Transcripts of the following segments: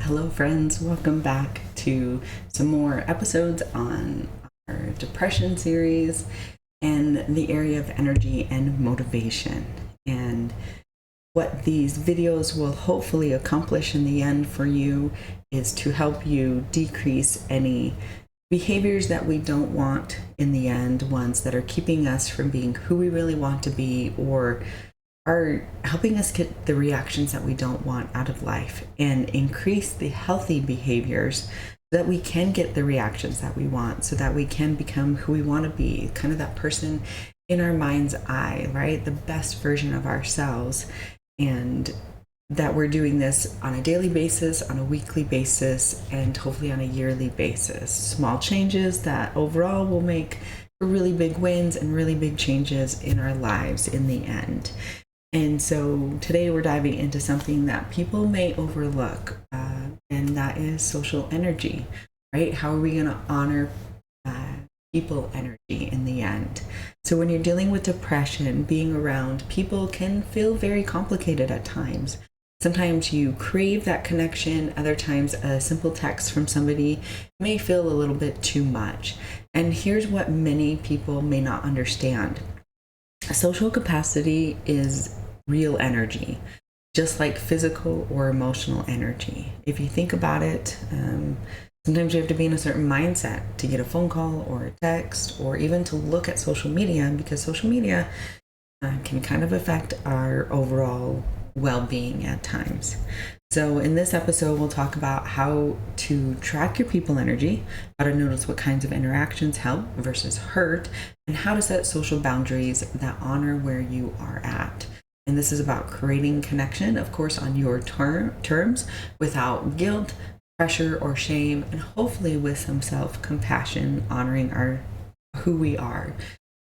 Hello, friends. Welcome back to some more episodes on our depression series and the area of energy and motivation. And what these videos will hopefully accomplish in the end for you is to help you decrease any behaviors that we don't want in the end, ones that are keeping us from being who we really want to be, or are helping us get the reactions that we don't want out of life, and increase the healthy behaviors so that we can get the reactions that we want, so that we can become who we want to be, kind of that person in our mind's eye, right? The best version of ourselves. And that we're doing this on a daily basis, on a weekly basis, and hopefully on a yearly basis. Small changes that overall will make really big wins and really big changes in our lives in the end. And so today we're diving into something that people may overlook, and that is social energy, right? How are we going to honor people energy in the end? So when you're dealing with depression, being around people can feel very complicated at times. Sometimes you crave that connection. Other times a simple text from somebody may feel a little bit too much. And here's what many people may not understand. Social capacity is real energy, just like physical or emotional energy. If you think about it, sometimes you have to be in a certain mindset to get a phone call or a text, or even to look at social media, because social media can kind of affect our overall well-being at times. So in this episode, we'll talk about how to track your people energy, how to notice what kinds of interactions help versus hurt, and how to set social boundaries that honor where you are at. And this is about creating connection, of course, on your terms, without guilt, pressure, or shame, and hopefully with some self-compassion, honoring who we are.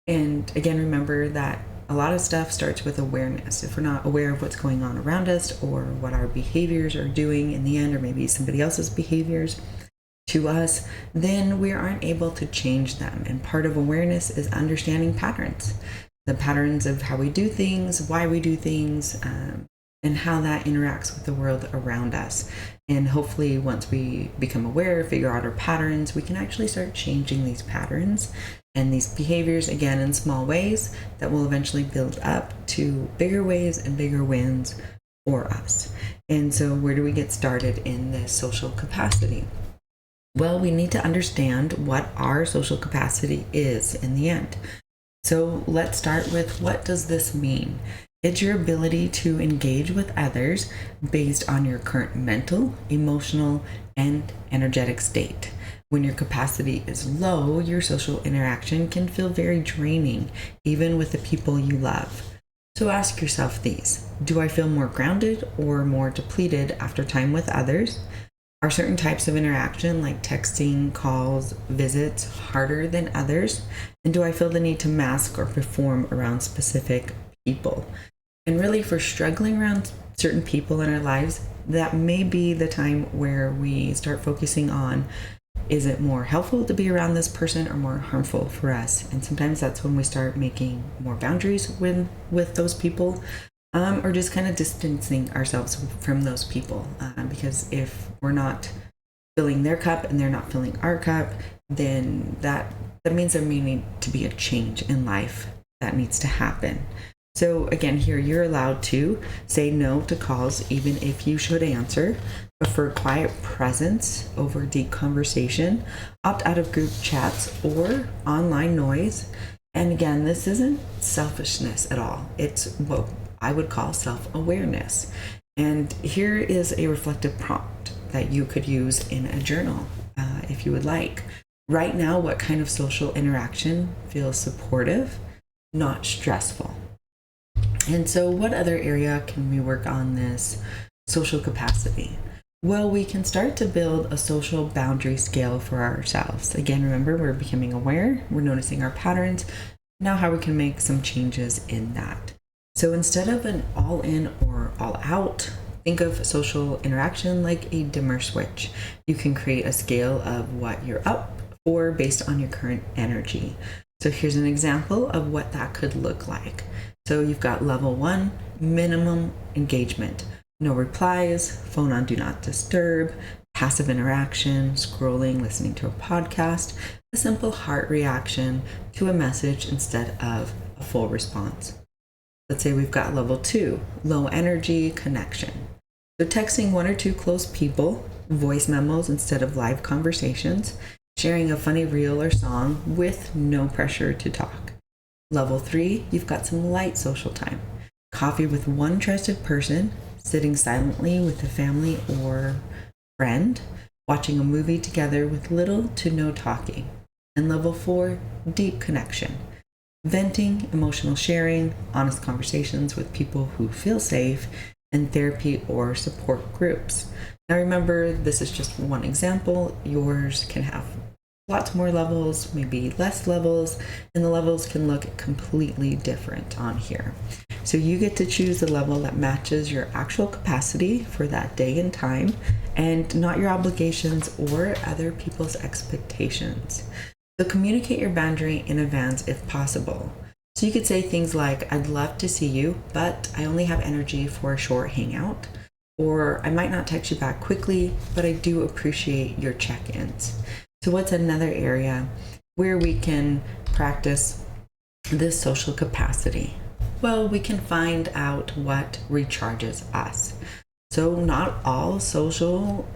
And again, remember that a lot of stuff starts with awareness. If we're not aware of what's going on around us, or what our behaviors are doing in the end, or maybe somebody else's behaviors to us, then we aren't able to change them. And part of awareness is understanding patterns, the patterns of how we do things, why we do things, and how that interacts with the world around us. And hopefully once we become aware, figure out our patterns, we can actually start changing these patterns and these behaviors, again, in small ways that will eventually build up to bigger ways and bigger wins for us. And so where do we get started in this social capacity? Well, we need to understand what our social capacity is in the end. So let's start with, what does this mean? It's your ability to engage with others based on your current mental, emotional, and energetic state. When your capacity is low, your social interaction can feel very draining, even with the people you love. So ask yourself these: do I feel more grounded or more depleted after time with others? Are certain types of interaction, like texting, calls, visits, harder than others? And do I feel the need to mask or perform around specific people? And really, for struggling around certain people in our lives, that may be the time where we start focusing on, is it more helpful to be around this person or more harmful for us? And sometimes that's when we start making more boundaries with those people, or just kind of distancing ourselves from those people. Because if we're not filling their cup and they're not filling our cup, then that means there may need to be a change in life that needs to happen. So again, here you're allowed to say no to calls, even if you should answer, prefer quiet presence over deep conversation, opt out of group chats or online noise. And again, this isn't selfishness at all. It's what I would call self-awareness. And here is a reflective prompt that you could use in a journal, if you would like. Right now, what kind of social interaction feels supportive, not stressful? And so what other area can we work on this social capacity? Well, we can start to build a social boundary scale for ourselves. Again, remember, we're becoming aware, we're noticing our patterns, now how we can make some changes in that. So instead of an all in or all out, think of social interaction like a dimmer switch. You can create a scale of what you're up for based on your current energy. So here's an example of what that could look like. So you've got level 1, minimum engagement. no replies, phone on do not disturb, passive interaction, scrolling, listening to a podcast, a simple heart reaction to a message instead of a full response. Let's say we've got level 2, low energy connection. So texting 1 or 2 close people, voice memos instead of live conversations, sharing a funny reel or song with no pressure to talk. Level 3, you've got some light social time. Coffee with one trusted person, sitting silently with a family or friend, watching a movie together with little to no talking. And level 4, deep connection. Venting, emotional sharing, honest conversations with people who feel safe, and therapy or support groups. Now remember, this is just one example. Yours can have lots more levels, maybe less levels, and the levels can look completely different on here. So you get to choose the level that matches your actual capacity for that day and time, and not your obligations or other people's expectations. So communicate your boundary in advance if possible. So you could say things like, I'd love to see you, but I only have energy for a short hangout. Or I might not text you back quickly, but I do appreciate your check-ins. So what's another area where we can practice this social capacity? Well, we can find out what recharges us. So not all social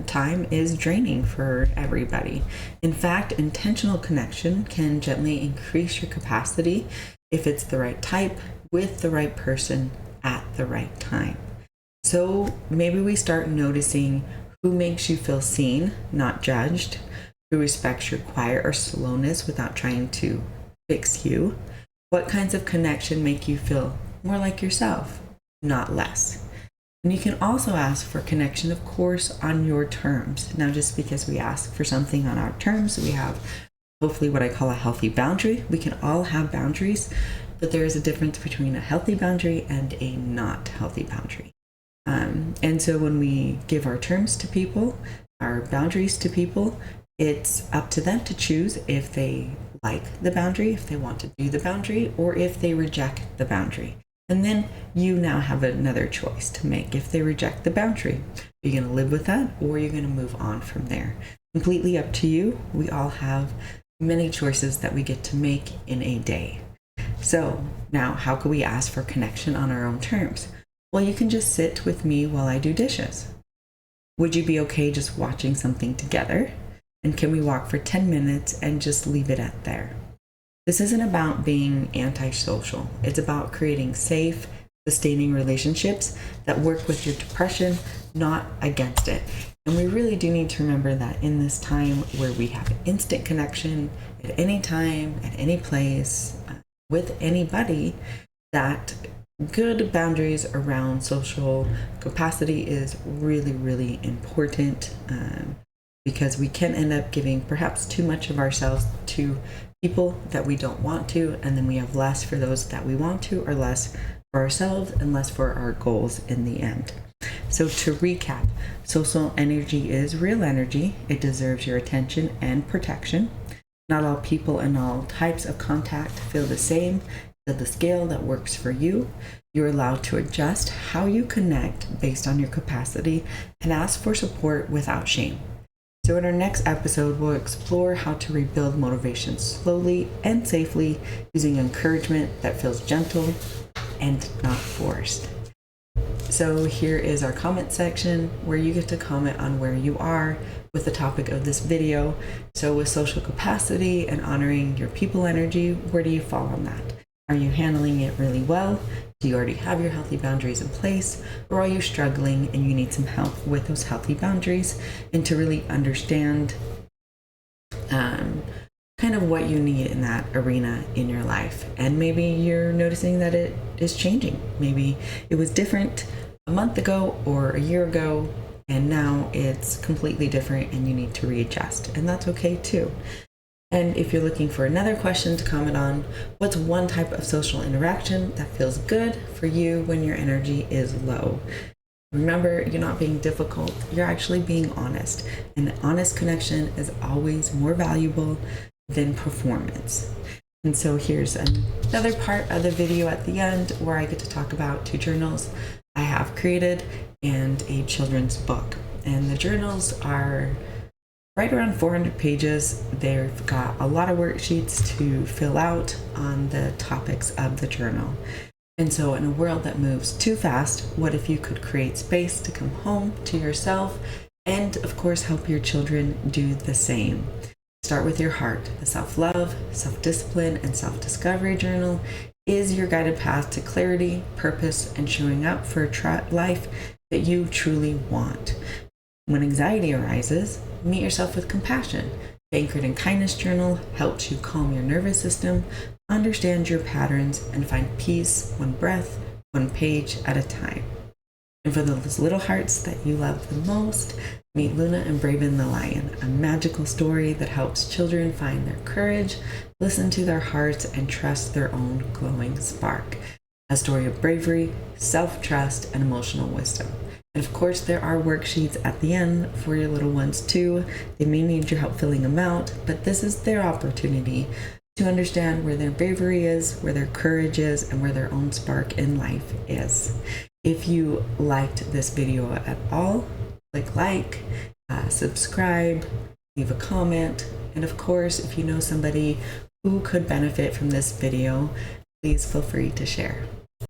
time is draining for everybody. In fact, intentional connection can gently increase your capacity if it's the right type with the right person at the right time. So maybe we start noticing who makes you feel seen, not judged, who respects your quiet or slowness without trying to fix you. What kinds of connection make you feel more like yourself, not less? And you can also ask for connection, of course, on your terms. Now, just because we ask for something on our terms, we have hopefully what I call a healthy boundary. We can all have boundaries, but there is a difference between a healthy boundary and a not healthy boundary. And so when we give our terms to people, our boundaries to people, it's up to them to choose if they like the boundary, if they want to do the boundary, or if they reject the boundary. And then you now have another choice to make. If they reject the boundary, are you going to live with that, or are you going to move on from there? Completely up to you. We all have many choices that we get to make in a day. So now, how can we ask for connection on our own terms? Well, you can just sit with me while I do dishes. Would you be okay just watching something together? And can we walk for 10 minutes and just leave it at there? This isn't about being antisocial. It's about creating safe, sustaining relationships that work with your depression, not against it. And we really do need to remember that in this time where we have instant connection at any time, at any place, with anybody, that good boundaries around social capacity is really, really important, because we can end up giving perhaps too much of ourselves to people that we don't want to, and then we have less for those that we want to, or less for ourselves and less for our goals in the end. So to recap, social energy is real energy. It deserves your attention and protection. Not all people and all types of contact feel the same. At the scale that works for you, you're allowed to adjust how you connect based on your capacity and ask for support without shame. So in our next episode, we'll explore how to rebuild motivation slowly and safely using encouragement that feels gentle and not forced. So here is our comment section where you get to comment on where you are with the topic of this video. So with social capacity and honoring your people energy, where do you fall on that? Are you handling it really well? Do you already have your healthy boundaries in place? Or are you struggling and you need some help with those healthy boundaries, and to really understand kind of what you need in that arena in your life? And maybe you're noticing that it is changing. Maybe it was different a month ago or a year ago, and now it's completely different and you need to readjust. And that's okay too. And if you're looking for another question to comment on, what's one type of social interaction that feels good for you when your energy is low? Remember, you're not being difficult, you're actually being honest. And honest connection is always more valuable than performance. And so here's another part of the video at the end where I get to talk about 2 journals I have created and a children's book. And the journals are right around 400 pages. They've got a lot of worksheets to fill out on the topics of the journal. And so in a world that moves too fast, what if you could create space to come home to yourself and of course help your children do the same? Start with your heart. The self-love, self-discipline, and self-discovery journal is your guided path to clarity, purpose, and showing up for a life that you truly want. When anxiety arises, meet yourself with compassion. The Anchored in Kindness journal helps you calm your nervous system, understand your patterns, and find peace one breath, one page at a time. And for those little hearts that you love the most, meet Luna and Braven the Lion, a magical story that helps children find their courage, listen to their hearts, and trust their own glowing spark. A story of bravery, self-trust, and emotional wisdom. And of course, there are worksheets at the end for your little ones too. They may need your help filling them out, but this is their opportunity to understand where their bravery is, where their courage is, and where their own spark in life is. If you liked this video at all, click like, subscribe, leave a comment, and of course, if you know somebody who could benefit from this video, please feel free to share.